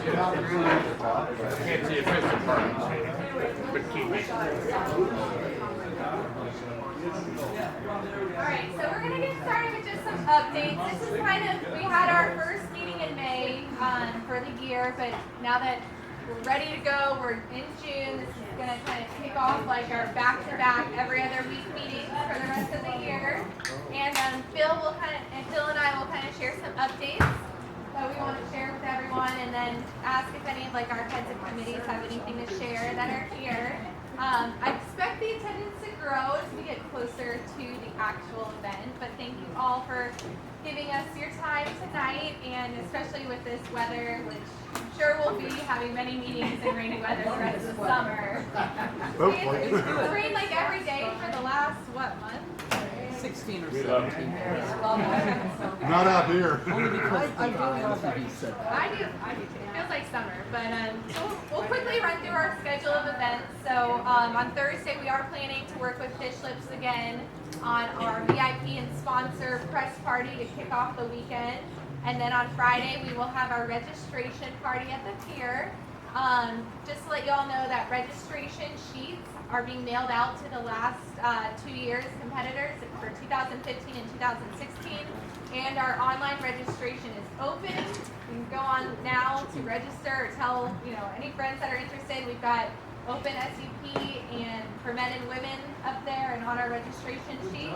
Can't see official party, but keep me. Alright, so we're going to get started with just some updates. This is kind of, we had our first meeting in May for the year, but now that we're ready to go, we're in June, this is going to kind of kick off like our back-to-back every other week meetings for the rest of the year. And Phil and I will kind of share some updates that we want to share with everyone, and then ask if any of like our heads of committees have anything to share that are here. I expect the attendance to grow as we get closer to the actual event, but thank you all for giving us your time tonight, and especially with this weather, which I'm sure we'll be having many meetings in rainy weather the rest of the summer. It's rained like every day for the last, what, month? 16 or 17. Not out here. Only because I do love that he said that. I do too. It feels like summer, but so we'll quickly run through our schedule of events. So on Thursday we are planning to work with Fish Lips again on our VIP and sponsor press party to kick off the weekend. And then on Friday we will have our registration party at the pier. Just to let you all know that registration sheets are being mailed out to the last 2 years competitors for 2015 and 2016, and our online registration is open. You can go on now to register or tell any friends that are interested. We've got open SUP and for men and women up there and on our registration sheets.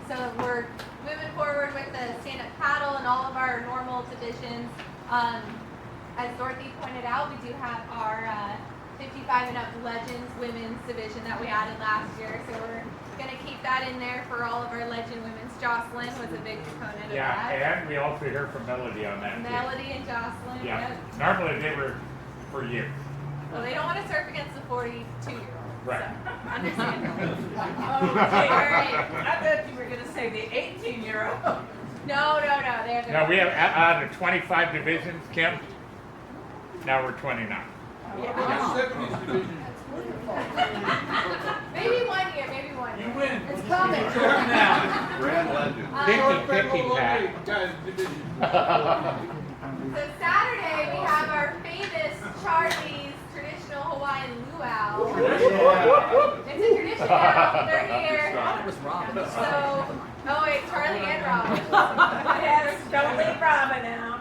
So we're moving forward with the stand-up paddle and all of our normal divisions. As Dorothy pointed out, we do have our 55 and up Legends Women's division that we added last year, so we're going to keep that in there for all of our Legend Women's. Jocelyn was a big proponent of that. Yeah, and we also heard from Melody on that. Melody and Jocelyn. Yeah, Yep. normally they were for years. Well, they don't want to surf against the 42-year-olds. Right. So, understandable. Okay, all right. I thought you were going to say the 18-year-old. No. They have their Now we have out of 25 divisions, Kim. Now we're 29. Maybe 1 year, maybe 1 year. You win. It's coming. Grand legend. 50-50 Pat. So Saturday we have our famous Charlie's traditional Hawaiian luau. It's a tradition now. They're here. It was Robin. So, oh wait, Charlie and Robin. Yes, don't leave Robin out.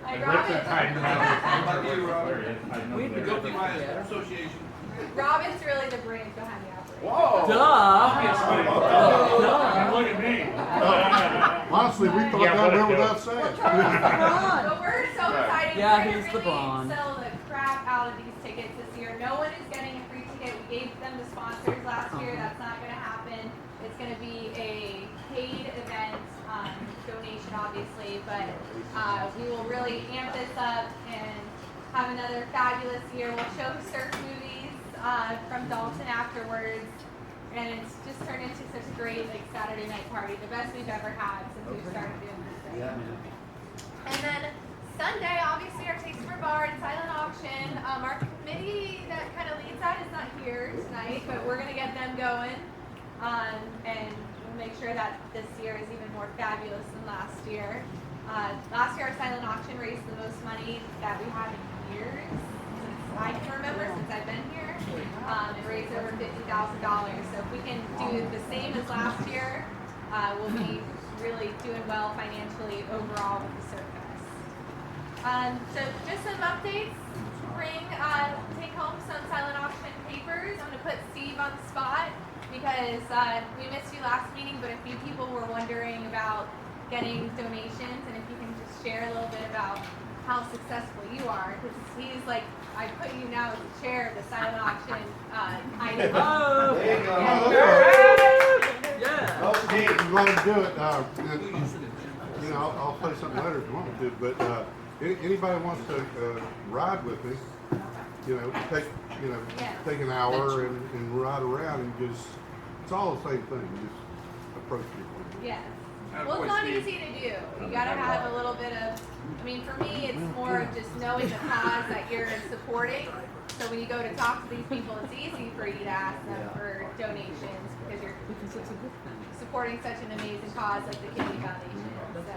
Like Richard Hyde. We'd be good together. Robin's really the brains behind the operation. Whoa! Look at me. Honestly, we thought that went without saying. But we're so excited. Yeah, We're he's gonna the really Braun. sell the crap out of these tickets this year. No one is getting a free ticket. We gave them to sponsors last year. That's not going to happen. It's going to be a paid event, donation obviously, but we will really amp this up and have another fabulous year. We'll show surf movies from Dalton afterwards, and it's just turned into such a great Saturday night party, the best we've ever had since we've started doing this thing. And then Sunday, obviously, our Taste for Bar and silent auction. Our committee that kind of leads that is not here tonight, but we're going to get them going, and we'll make sure that this year is even more fabulous than last year. Last year, our silent auction raised the most money that we had in years, since I can remember, since I've been here. It raised over $50,000. So if we can do the same as last year, we'll be really doing well financially overall with the Surf Fest. So just some updates. Take home some silent auction papers. I'm going to put Steve on the spot because we missed you last meeting, but a few people were wondering about getting donations, and if you can just share a little bit about how successful you are, because he's like, I put you now as the chair of the silent auction item. Oh! There you go. Yeah. Okay, if you want to do it, I'll say something later if you want me to, but anybody wants to ride with me, take an hour and ride around and just, it's all the same thing, just approach people. Yes. Well, it's not easy to do. You got to have a little bit of, for me, it's more of just knowing the cause that you're supporting. So when you go to talk to these people, it's easy for you to ask them for donations because it's a good thing. supporting such an amazing cause like the Kidney Foundation.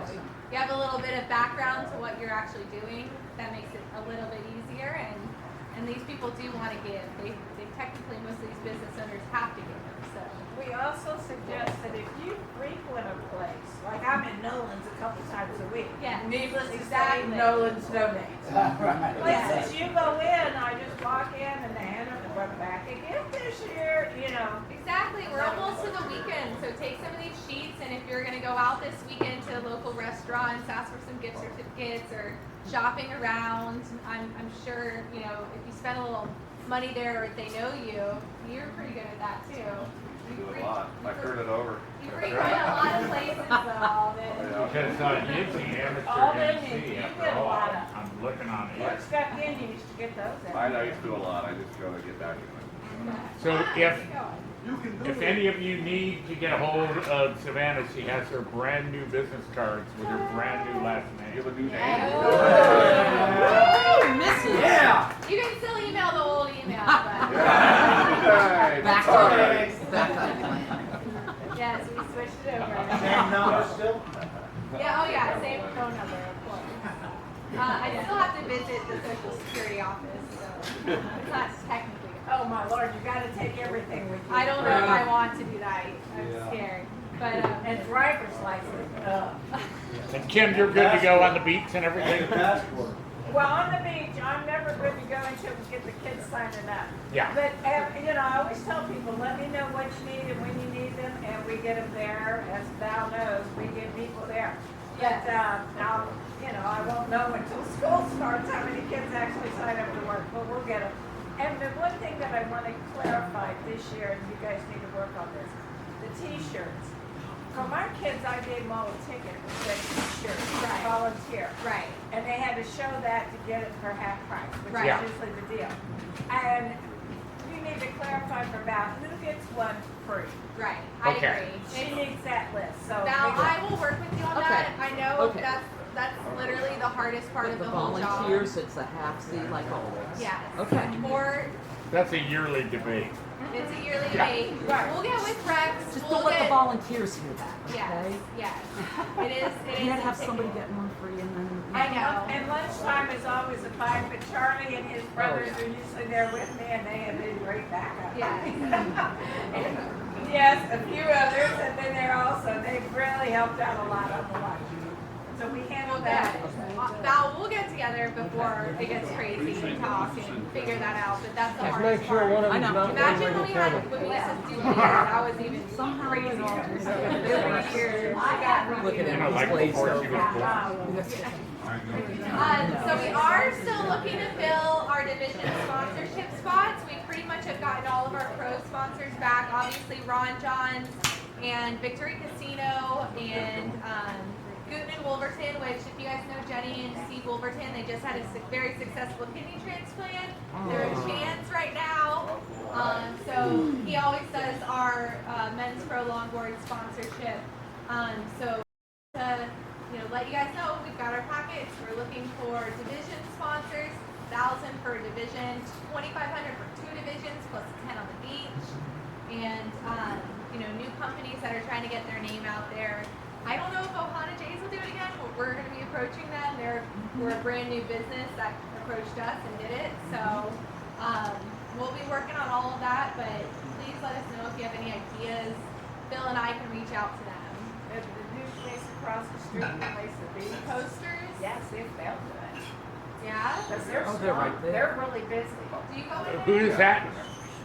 So you have a little bit of background to what you're actually doing. That makes it a little bit easier, and these people do want to give. They technically, most of these business owners have to give. So We also suggest that if you frequent a place, like I'm in Nolan's a couple times a week. Yeah, Needless to say, exactly. Nolan's donates. Right. Places you go in, I just walk in and they hand them, bring back a gift this year, you know. exactly. We're almost to the weekend, so take some of these sheets, and if you're going to go out this weekend to local restaurants, ask for some gift certificates or shopping around. I'm sure, you know, if you spend a little money there or if they know you, you're pretty good at that too. Do a lot. I turn it over. You frequent a lot of places though, Alden. Because it's the amateur All them MC you after get a all. lot of. I'm looking on it. What's got in, you used to get those in. I used to do a lot. I just go to get that. So Ah, if You can do If it. any of you need to get a hold of Savannah, she has her brand new business cards with her brand new last Give a name. new name. Mrs. Yeah. You can still email the old email, but Right. Back All to right. back to plan. yes, we switched it over. Same number still? Yeah, oh yeah, same phone number, of course. I still have to visit the Social Security office, so it's not technically. Oh my Lord, you gotta take everything with you. I don't know if I want to do that. I'm scared. But And driver's license. And Kim, you're good to go on the beach and everything? Passport. Well, on the beach, I'm never good to go until we get the kids signing up. Yeah. But, you know, I always tell people, let me know what you need and when you need them, and we get them there. As Val knows, we get people there. But, now, you know, I won't know until school starts how many kids actually sign up to work, but we'll get them. And the one thing that I want to clarify this year, and you guys need to work on this, the T-shirts. For my kids, I gave them all a ticket that said T-shirt, Right. volunteer. right. And they had to show that to get it for half price, which Right. is usually the deal. And you need to clarify for Val, who gets one free? Right. I Okay. agree. She needs that list, so. Now we- I will work with you on Okay. that. I know Okay. that's literally the hardest part of The the whole job. volunteers, it's a half seat like always. Yes. Okay. Or That's a yearly debate. it's a yearly Yeah. debate. Right. We'll get with Rex. Just we'll don't let the get, volunteers hear that, Yes. okay? Yes. It is. It You is. gotta have a somebody ticket. getting one free and then. I know. And lunchtime is always a fight, but Charlie and his brothers yeah. are usually there with me, and they have been great backup. Yes. And yes, a few others have been there also. They've really helped out a lot on the lunch. So we handle that. Val, we'll get together before it gets crazy and talk and figure that out. But that's the hardest Make sure part. one of I them's know. not Imagine when we had ready to when we used to do beer, that was even Somehow crazier. it's all- Every year, I got Look at You him, know, he's like glazed before she over. was born. So we are still looking to fill our division sponsorship spots. We pretty much have gotten all of our pro sponsors back. Obviously, Ron John's and Victory Casino and Guten Wolverton, which if you guys know Jenny and Steve Wolverton, they just had a very successful kidney transplant. They're in Chance right now. So he always does our men's pro longboard sponsorship. So to let you guys know, we've got our packets. We're looking for division sponsors, 1,000 per division, 2,500 for 2 divisions, plus 10 on the beach, and new companies that are trying to get their name out there. I don't know if Ohana Jays will do it again, but we're going to be approaching them. We're a brand new business that approached us and did it. So we'll be working on all of that, but please let us know if you have any ideas. Bill and I can reach out to them. The new place across the street, the place that these Posters? yes, they'll do it. Yeah? Because they're Oh, they're strong. right there. They're really busy. Do you go in Who there? is that?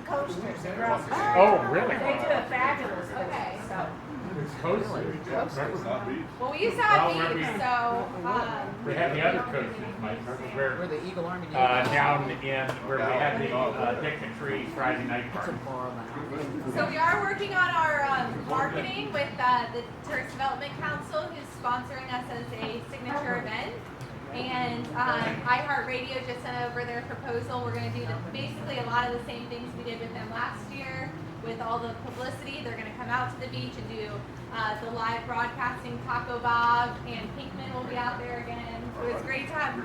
Coasters across the street. Oh, really? They do a fabulous business. Okay. So, It's Coasters. Well, we used to have Well, these, we're- so, We had the other coasters, Mike, Where where, the Eagle Army. down in, where we had the Dick and Tree Friday night To party. borrow that. so we are working on our marketing with the Tourist Development Council, who's sponsoring us as a signature event. And iHeartRadio just sent over their proposal. We're going to do basically a lot of the same things we did with them last year. With all the publicity, they're going to come out to the beach and do the live broadcasting. Taco Bob and Pinkman will be out there again. It was great to have.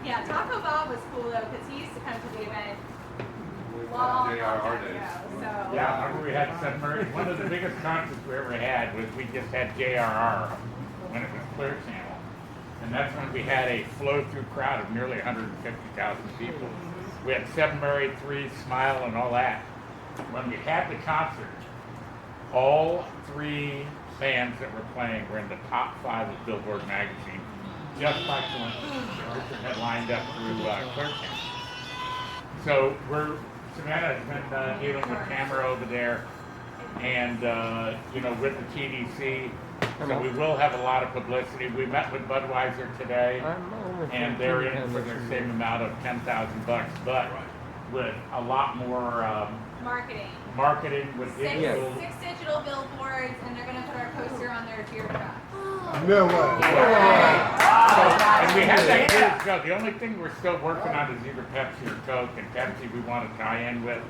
Yeah, Taco Bob was cool though because he used to come to the event long JRR time days. ago, so. Yeah, remember we had Submarine, one of the biggest concerts we ever had was we just had JRR when it was Clear Channel. And that's when we had a flow-through crowd of nearly 150,000 people. We had Seven Mary, Three, Smile, and all that. When we had the concert, all three bands that were playing were in the top 5 of Billboard magazine, just like the ones that Richard had lined up through Clear Channel. So Savannah has been dealing with camera over there, and with the TDC. So we will have a lot of publicity. We met with Budweiser today, and they're in for the same amount of $10,000, but with a lot more Marketing with six digital. digital billboards, and they're gonna put our poster on their beer truck. No way. And we had that years ago. The only thing we're still working on is either Pepsi or Coke, and Pepsi we want to tie in with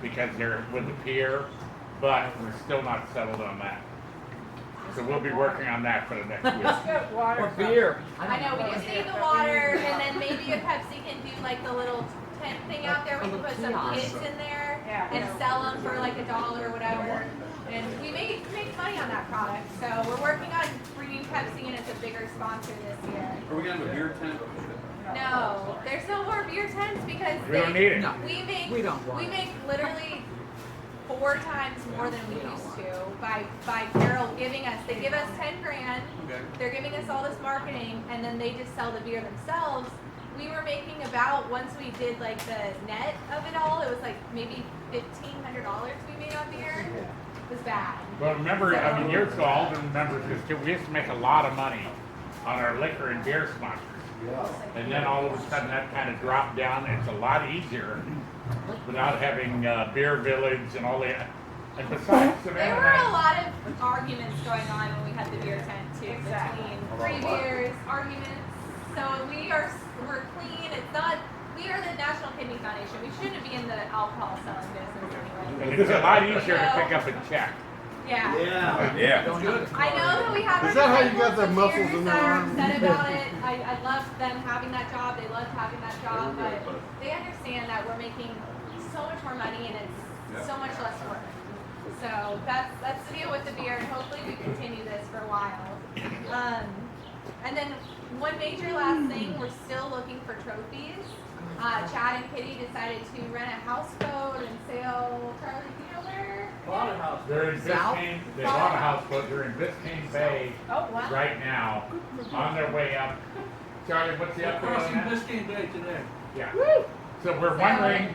because they're with the pier, but we're still not settled on that. So we'll be working on that for the next week. Or beer. I know, we just need the water, and then maybe if Pepsi can do like the little tent thing out there, we can put some kids in there and sell them for like $1 or whatever. And we make money on that product. So we're working on bringing Pepsi in as a bigger sponsor this year. Are we gonna have a beer tent? No, there's no more beer tents because We don't need it. No. we make literally 4 times more than we used to by Carol giving us. They give us 10 grand. Okay. They're giving us all this marketing, and then they just sell the beer themselves. We were making about, once we did like the net of it all, it was like maybe $1,500 we made on beer. It was bad. Well, remember, I mean, years ago, Alden remembers this too. We used to make a lot of money on our liquor and beer sponsors. And then all of a sudden that kind of dropped down. It's a lot easier without having Beer Village and all that. And besides, There Savannah were and a lot of arguments going on when we had the beer tent too, between free beers, arguments. So we're clean. It's not. We are the National Kidney Foundation. We shouldn't be in the alcohol selling business anyway. and it's a lot easier to pick up a check. Yeah. Yeah. I know that we have. Is that how you got the muscles in that there? are upset about it. I love them having that job. They love having that job, but they understand that we're making so much more money and it's so much less work. So that's the deal with the beer, and hopefully we continue this for a while. And then one major last thing, we're still looking for trophies. Chad and Kitty decided to rent a houseboat and sail. Charlie, do you know where? They're in South? Biscayne. They bought a houseboat. They're in Biscayne Bay Oh, wow. right now, on their way up. Charlie, what's the update on Crossing that? Biscayne Bay today. Yeah. So we're wondering.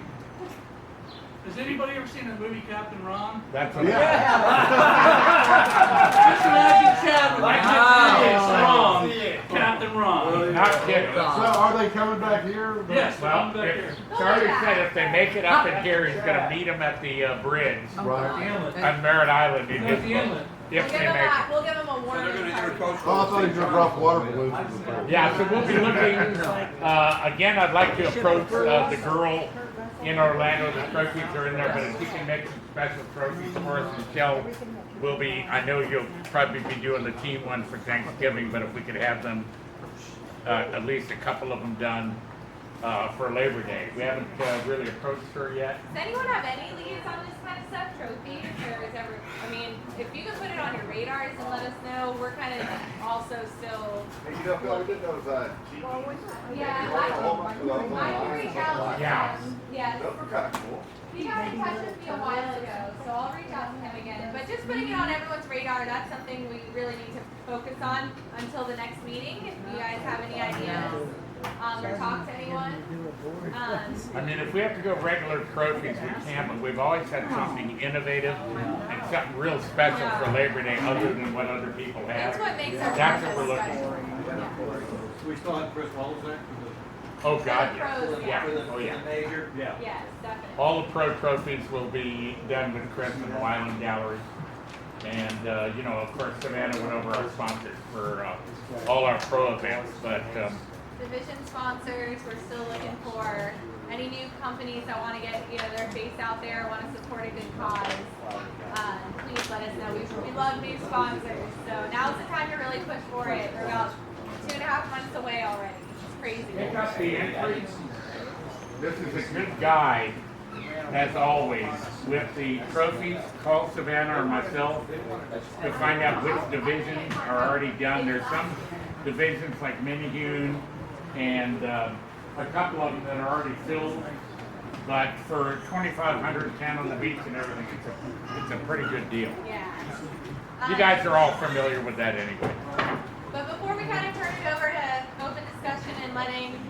Has anybody ever seen the movie Captain Ron? That's what. Just imagine Chad with Wow. Captain Ron. Not kidding. So are they coming back here? Yes, Well, I'm back here. Charlie said if they make it up in here, he's gonna meet them at the bridge Right. on Merritt Island in No, his at the boat. inlet. If they make it. We'll give them a warning. they're gonna intercoast Oh, I thought he jumped off water balloons. Yeah, so we'll be looking, again, I'd like to approach the girl in Orlando. The trophies are in there, but if you can make some special trophies for us, Michelle will be, I know you'll probably be doing the team one for Thanksgiving, but if we could have them, at least a couple of them done for Labor Day. We haven't really approached her yet. Does anyone have any leads on this kind of stuff, trophies, or is ever? I mean, if you can put it on your radars and let us know, we're kind of also still. Yeah, I can reach out to Yeah. him. Yes. He got in touch with me a while ago, so I'll reach out to him again. But just putting it on everyone's radar, that's something we really need to focus on until the next meeting. If you guys have any ideas, or talk to anyone. I mean, if we have to go regular trophies, we can, but we've always had something innovative and something real special for Labor Day other than what other people have. That's what makes our That's what campus we're looking special. for. Yeah. We still have Chris Wallace there? Oh, God, The yes. pros, Yeah, yeah. oh, yeah. Major? Yeah. Yes, definitely. All the pro trophies will be done with Chris and the Wyland Gallery. And, of course, Savannah went over our sponsors for all our pro events, but Division sponsors, we're still looking for any new companies that want to get their face out there, want to support a good cause. Please let us know. We love new sponsors. So now's the time to really push for it. We're about 2.5 months away already. It's crazy. pick up the entry. This is a good guide as always, with the trophies, call Savannah or myself to find out which divisions are already done. There's some divisions like Minihune and a couple of them that are already filled. But for 2,500 10 on the beach and everything, it's a pretty good deal. Yeah. You guys are all familiar with that anyway. But before we kind of turn it over to open discussion and letting,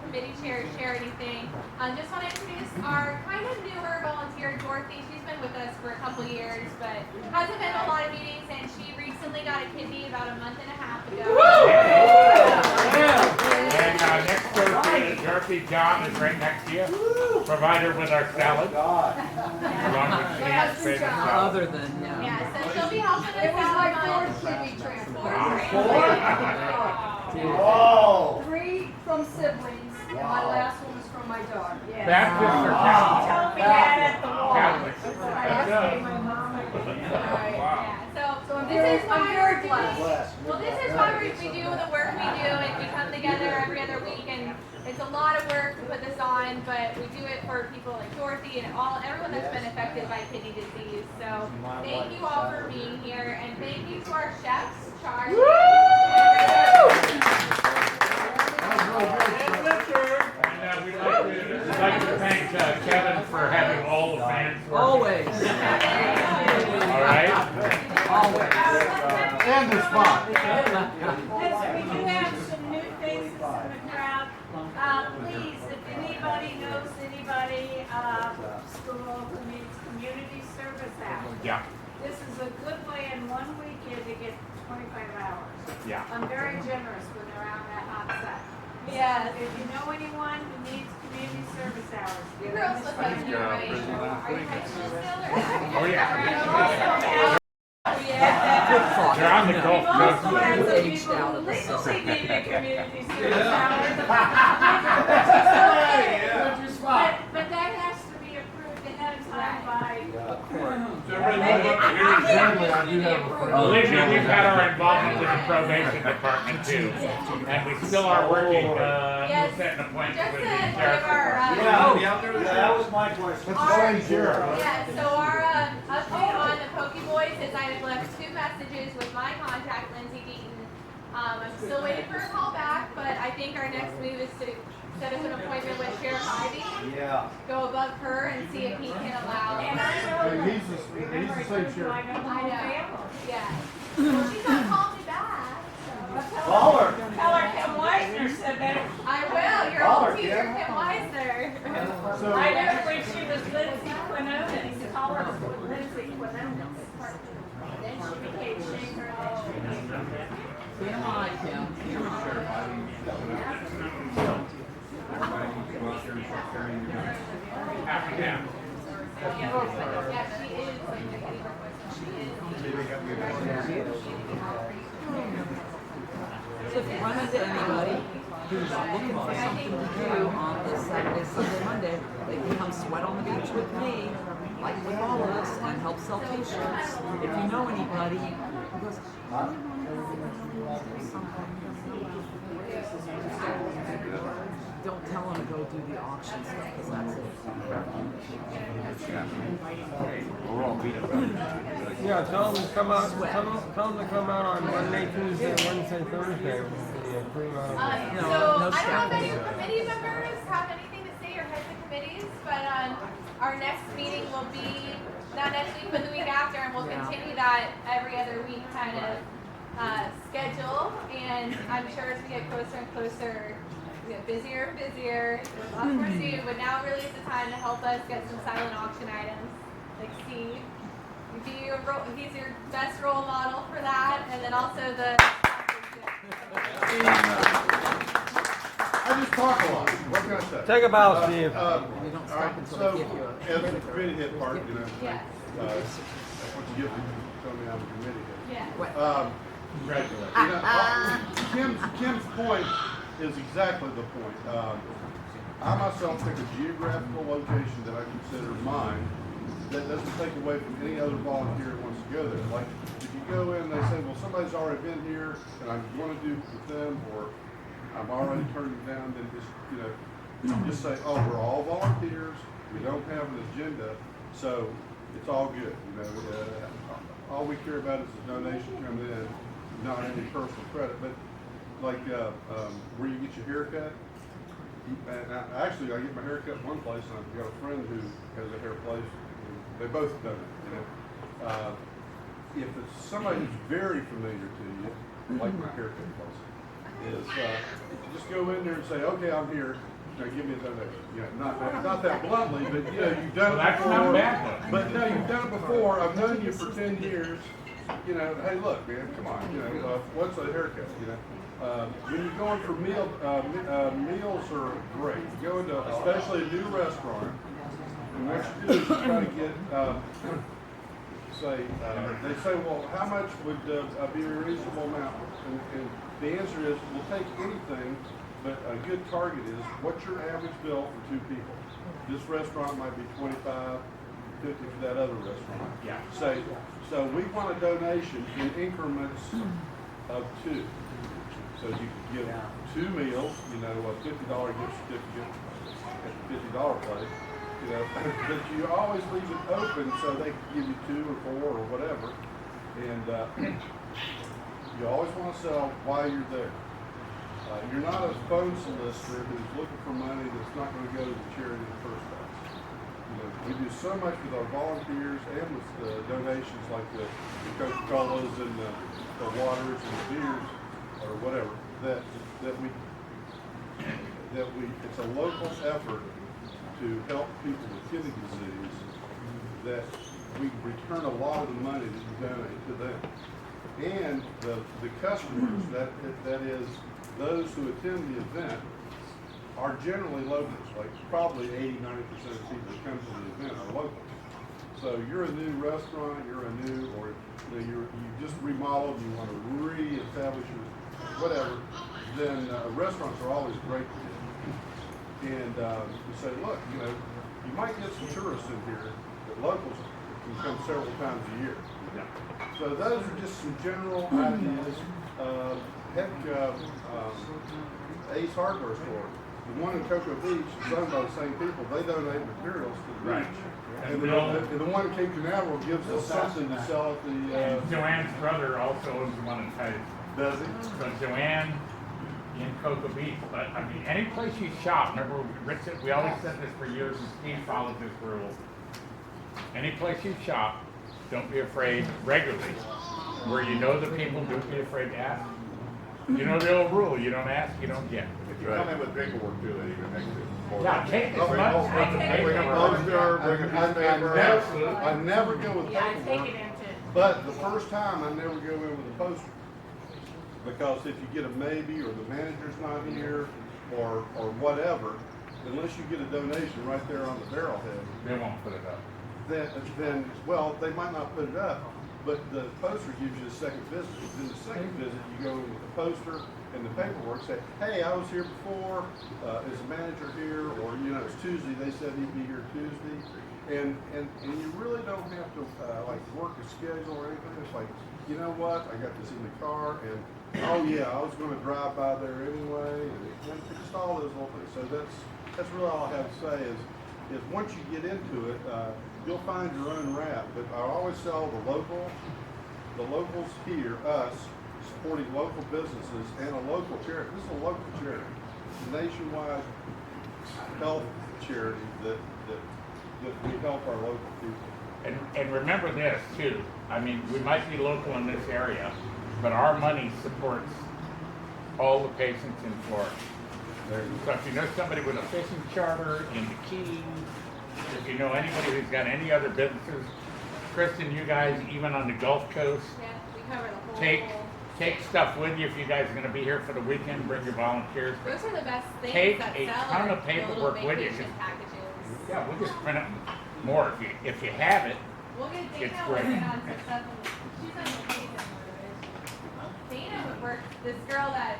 committee chairs share anything, just want to introduce our kind of newer volunteer, Dorothy. She's been with us for a couple years, but hasn't been to a lot of meetings, and she recently got a kidney about a month and a half ago. And next Thursday, Dorothy John is right next to you. Provide her with our salad. Along with Jean's favorite salad. Other than, Yeah, so she'll be helping us It was out my on fourth kidney transplant. Oh. 3 from siblings, and my last one was from my daughter. Baptist or She Catholic? told me that at the mall. Catholic. That's what I asked my mom. Yeah, so I'm this very- is why I'm very we're blessed. doing, well, this is why we do the work we do, and we come together every other week, and it's a lot of work to put this on, but we do it for people like Dorothy and everyone that's been affected by kidney disease. So thank you all for being here, and thank you to our chefs, Charlie. And we'd like to thank Kevin for having all the fans working. always, All right? always. And the spot. Yes, we do have some new faces in the crowd. Please, if anybody knows anybody, school who needs community service hours, Yeah, this is a good way in one weekend to get 25 hours. yeah. I'm very generous when they're out that hot sun. Yes. If you know anyone who needs community service hours, You give girls them look this like you're right. Are you high school still or? Oh, yeah. Yeah. Good thought. They're on the We've Gulf also Coast. had some Aged people out who of the legally system. needed community service hours. Which is okay. But that has to be approved ahead of time by a court. Exactly, I do have a friend. Olivia, we've had our involvement with the probation department too. And we still are working, Yes. setting appointments Just with to the give sheriff. That was my question. That's the same sheriff. Yeah, so our update on the Poke Boys is I have left 2 messages with my contact, Lindsay Deaton. I'm still waiting for a call back, but I think our next move is to set up an appointment with Sheriff Ivy, Yeah. go above her and see if he can allow. And I know. And he's the same sheriff. I know the I whole know. family. Yeah. Well, she's not calling me back, so. Call her. Tell her Kim Weisner said that. I will, your Call old her, teacher, Kim. Kim Weisner. So, I know when she was Lindsay Quinones, call her Lindsay Quinones. Then she became Shaker, then she became. TMI, Kim, TMI. Happy down. Yeah, she is, like, she is. So if you run into anybody who's looking for something to do on this Saturday, Sunday, Monday, they can come sweat on the beach with me, like with all of us, and help sell t-shirts. If you know anybody who goes, don't tell them to go do the auction stuff, because that's it. Yeah, tell them to come out. Tell them to come out on Monday, Tuesday, Wednesday, Thursday. Yeah, pretty much. No, So, no I don't know staff. if any committee members have anything to say or heads of committees, but our next meeting will be, not next week, but the week after, and we'll continue that every other week kind of schedule. And I'm sure as we get closer and closer, we get busier and busier, lots more to do, but now really is the time to help us get some silent auction items, like Steve. He's your best role model for that, and then also the. I just talk a lot. What can I say? Take a bow, Steve. You don't All stop right, until so they give you a. as a committee head part, Yes. that's what you get when you tell me I'm a committee head. Yeah. Congratulations. Kim's point is exactly the point. I myself pick a geographical location that I consider mine that doesn't take away from any other volunteer who wants to go there. Like, if you go in and they say, well, somebody's already been here and I want to do it with them, or I'm already turned it down, then just say, oh, we're all volunteers. We don't have an agenda, so it's all good, you know. All we care about is the donation coming in, not any personal credit, but like, where you get your hair cut. Actually, I get my hair cut in one place, and I've got a friend who has a hair place, and they both done it, you know. If it's somebody who's very familiar to you, like my haircut place, is just go in there and say, okay, I'm here, now give me a donation. You know, not that bluntly, but you know, you've done Well, it that's before. not bad, though. But no, you've done it before. I've known you for 10 years. You know, hey, look, man, come on. You know, what's a haircut? You know, when you're going for meals are great. You go into especially a new restaurant, and what you do is you try to get. They say, well, how much would be a reasonable amount? And the answer is, we'll take anything, but a good target is, what's your average bill for 2 people? This restaurant might be $25, $50 for that other restaurant. Yeah. So we want a donation in increments of 2. So you could give 2 meals, you know, a $50 gift certificate at the $50 place. You know, but you always leave it open so they can give you 2 or 4 or whatever, and you always want to sell while you're there. You're not a phone solicitor who's looking for money that's not going to go to the charity in the first place. You know, we do so much with our volunteers and with the donations like the Coca-Colas and the waters and the beers or whatever that we it's a local effort to help people with kidney disease, that we return a lot of the money that you donate to them. And the customers, that is, those who attend the event, are generally locals. Like probably 80–90% of people that come to the event are local. So you're a new restaurant, or you just remodeled, you want to re-establish your whatever, then restaurants are always great to do. And you say, look, you know, you might get some tourists in here, but locals can come several times a year. Yeah. So those are just some general ideas. Ace Hardware Store, the one in Cocoa Beach, is owned by the same people. They donate materials to the Right. beach. And the one in Cape Canaveral gives us something to sell at the... And Joanne's brother also owns the one in Titus. Does he? So Joanne in Cocoa Beach, but I mean, any place you shop, remember Rich said, we always said this for years, and Steve followed this rule. Any place you shop, don't be afraid regularly. Where you know the people, don't be afraid to ask. You know the old rule, you don't ask, you don't get. If you come in with paperwork too, they even make it. Yeah, take as much. I never go with Yeah, I take paperwork, it into. but the first time I never go in with a poster. Because if you get a maybe, or the manager's not here, or whatever, unless you get a donation right there on the barrelhead, They won't put it up. then well, they might not put it up, but the poster gives you a second visit. Then the second visit, you go in with the poster and the paperwork, say, hey, I was here before, is the manager here, or you know, it's Tuesday, they said he'd be here Tuesday, and you really don't have to like work a schedule or anything. It's like, you know what, I got this in the car, and oh yeah, I was going to drive by there anyway, and just all those little things. So that's really all I have to say is once you get into it, you'll find your own rap. But I always sell the locals here, us, supporting local businesses and a local charity. This is a local charity, it's a nationwide health charity that we help our local people. And remember this too, I mean, we might be local in this area, but our money supports all the patients in Florida. So if you know somebody with a fishing charter in the Keys, if you know anybody who's got any other businesses, Kristen, you guys, even on the Gulf Coast, Yeah, we cover the whole. take stuff with you if you guys are going to be here for the weekend. Bring your volunteers. But Those are the best things take that a sell ton are of the little paperwork with you, vacation 'cause- packages. yeah, we'll just print it more if you have it. We'll get It's Dana great. working on some stuff. She's on vacation. Dana would work. This girl that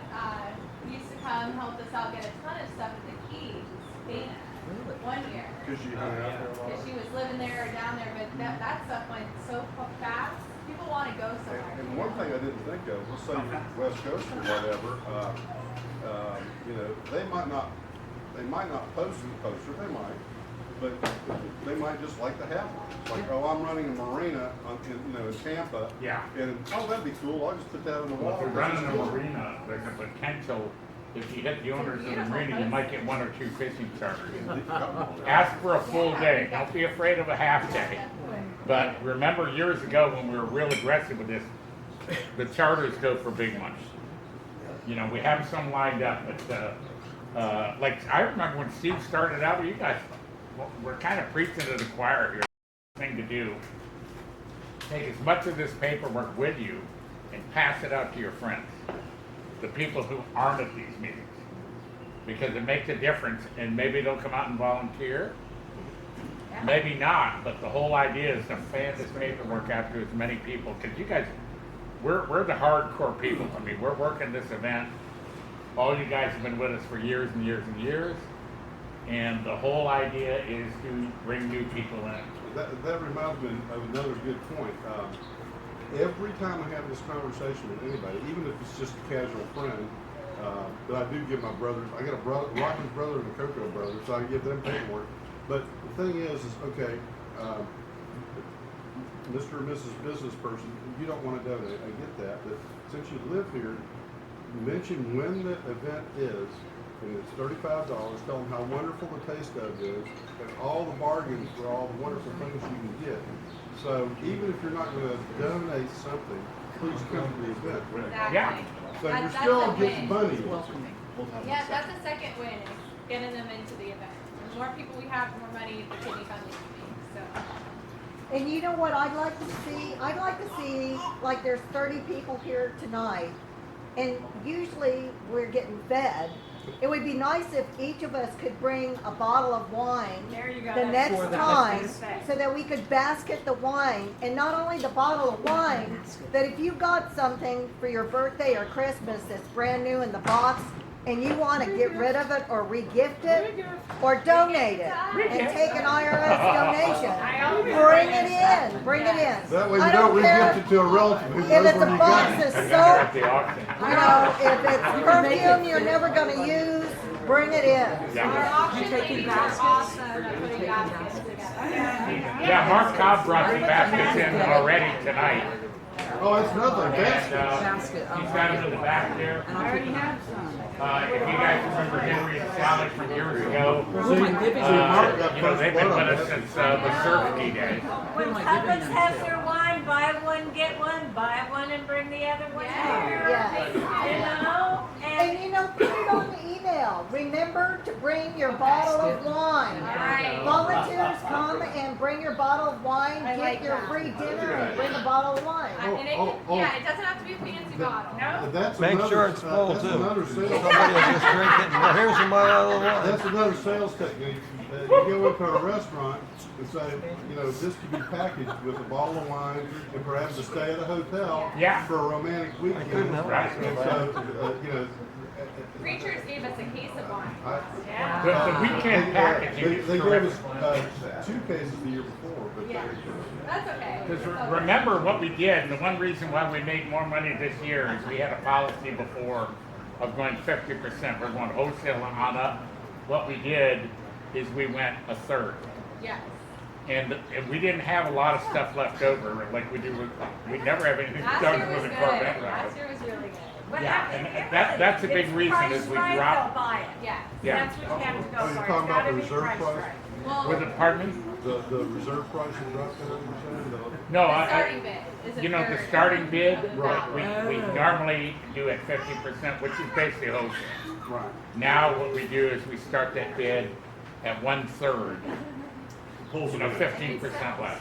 used to come helped us out get a ton of stuff at the Keys. Dana. Really? 1 year. Because you hung out there a lot. Because she was living there or down there, but that stuff went so fast. People want to go somewhere. And one thing I didn't think of, let's say you're West Coast or whatever, you know, they might not post the poster, they might, but they might just like to have one. It's like, oh, I'm running a marina in Tampa. Yeah. And, oh, that'd be cool, I'll just put that in the Well, if water. you're running a marina, there's a potential, if you hit the owners of the marina, you might get 1 or 2 fishing charters. Ask for a full day, don't be afraid of a half day. But remember years ago when we were real aggressive with this, the charters go for big money. You know, we have some lined up, but like I remember when Steve started out, you guys were kind of preaching to the choir here. Thing to do, take as much of this paperwork with you and pass it out to your friends, the people who aren't at these meetings, because it makes a difference, and maybe they'll come out and volunteer. Maybe not, but the whole idea is to fan this paperwork out to as many people, because you guys, we're the hardcore people. I mean, we're working this event. All you guys have been with us for years and years and years, and the whole idea is to bring new people in. That reminds me of another good point. Every time I have this conversation with anybody, even if it's just a casual friend, but I do give my brothers, I got a brother, Rocky's brother and a Coco brother, so I give them paperwork. But the thing is okay, Mr. or Mrs. Business Person, you don't want to donate, I get that, but since you live here, mention when the event is, and it's $35, tell them how wonderful the taste of is, and all the bargains for all the wonderful things you can get. So even if you're not going to donate something, please come to the event. Exactly. Yeah. So you're That's still a getting win. money. Welcoming. Yeah, that's a second win, is getting them into the event. The more people we have, the more money the kidney foundation makes, so. And you know what I'd like to see? I'd like to see, like, there's 30 people here tonight, and usually we're getting fed. It would be nice if each of us could bring a bottle of wine There you go. the That's next For the time, Christmas. so that we could basket the wine, and not only the bottle of wine, but if you got something for your birthday or Christmas that's brand new in the box, and you want to get rid of it or re-gift it, or donate it, and take an IRS donation, bring it in, bring it in. That way you I don't care re-gift it to a relative who if knows it's where a you box got it. of And then they're at soap, the auction. you know, if it's perfume you're never gonna use, bring it in. Our Yeah. auction taking ladies are baskets? awesome at You putting taking baskets baskets? together. Yeah, Mark Cobb brought the baskets in already tonight. Oh, it's nothing, And, basket. Basket. he's got them in the back there. And I'll pick them up. If you guys remember Henry and Sally from years ago, Who am I giving Mark them got you know, they've been first with blood us on since the surf ski days. When Who am I giving Publix them has to? their wine, buy one, get one, buy one and bring the other one here. Yeah. You know, And you know, put it on the email. Remember to bring your bottle of wine. Right. Volunteers come and bring your bottle of wine, I get like your that. free dinner, and bring a bottle of wine. And it, yeah, it doesn't have to be a fancy bottle. That's Make another, sure it's full that's too. another sales. Somebody will just drink it, and here's your bottle of wine. That's another sales technique. You go into a restaurant and say, you know, this could be packaged with a bottle of wine and perhaps a stay at a hotel Yeah. for a romantic weekend. couldn't help Right. And so, you know, Preachers gave us a case of wine. yeah. The weekend packaging is they gave terrific. us 2 cases the year before, but Yeah. That's okay. Because It's okay. remember what we did, and the one reason why we made more money this year is we had a policy before of going 50%. We're going wholesale on up. What we did is we went a third. Yes. And we didn't have a lot of stuff left over like we do with, we never have anything Last done year was with good. the Corvette Last ride. year was really good. But Yeah, I- and it that- really- that's a big it's reason price is we right, dropped- they'll buy it. Yes. Yeah. That's what you have to go Are you for. talking It's about gotta the be reserve priced price? right. Well, With the pardon? the reserve price is dropped to 100%. No, the starting bid is a you know, the third starting bid, of right, that we one. normally do at 50%, which is basically wholesale. Right. Now what we do is we start that bid at 1/3, you know, 15% less.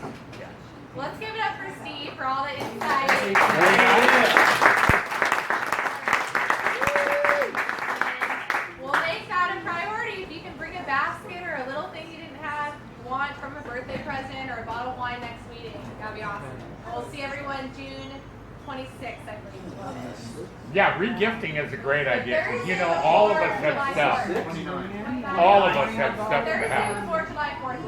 Let's give it up for Steve for all the insight. We'll make that a priority. If you can bring a basket or a little thing you didn't have, want from a birthday present or a bottle of wine next meeting, that'd be awesome. We'll see everyone June 26th, I believe. Yeah, re-gifting is a great idea, 'cause you know, all of us have stuff. All of us have stuff in the Thursday house. before July 4th.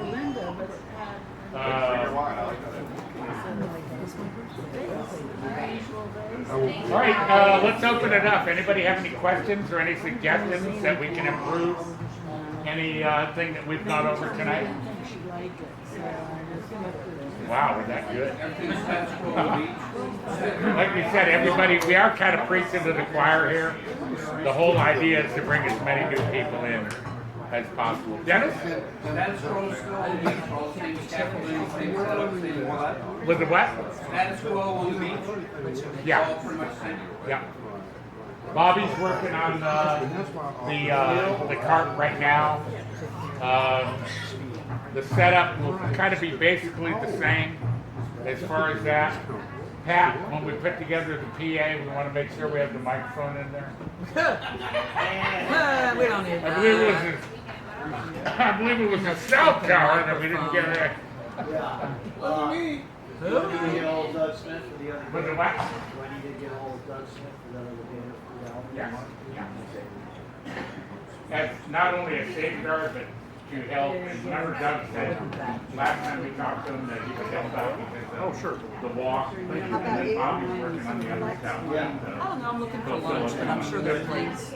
All right, let's open it up. Anybody have any questions or any suggestions that we can improve? Anything that we've gone over tonight? Wow, was that good? Everything's status quo on the beach. Like we said, everybody, we are kind of preaching to the choir here. The whole idea is to bring as many new people in as possible. Dennis? Status quo still on the beach, all the same scaffolding, same setup, same what? Was it what? Status quo on the beach. All Yeah, pretty much the same. yeah. Bobby's working on the cart right now. The setup will kind of be basically the same as far as that. Pat, when we put together the PA, we want to make sure we have the microphone in there. We don't need I believe it that. was I believe it was a cell tower that we didn't get it. Yeah. What do you need? Do I need to get old Doug Smith for the other Was day? it what? Do I need to get old Doug Smith for the other day? For the album? Yes. Yeah. That's not only a safeguard, but to help. Remember Doug said last time we talked to him that he would help out because of the walk. And then Bobby's working on the other stuff. I don't know, I'm looking for lunch, but I'm sure there are plates.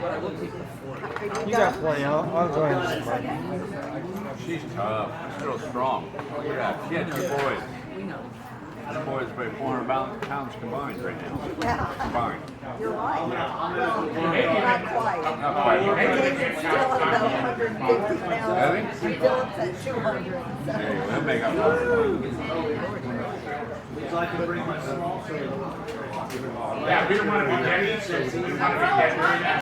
But I looked before. You got plenty. I'll go ahead and She's tough. She's still strong. Look at that. She had two boys. We know. Two boys weigh 400 pounds combined right now. Yeah, Combined. you're right. Not quite. Not quite. David's still at about 150 Really? pounds. Philip's at 200. So. There you go. They'll make up. Would you like to bring my small? Yeah, we don't want to be getting, we want to be getting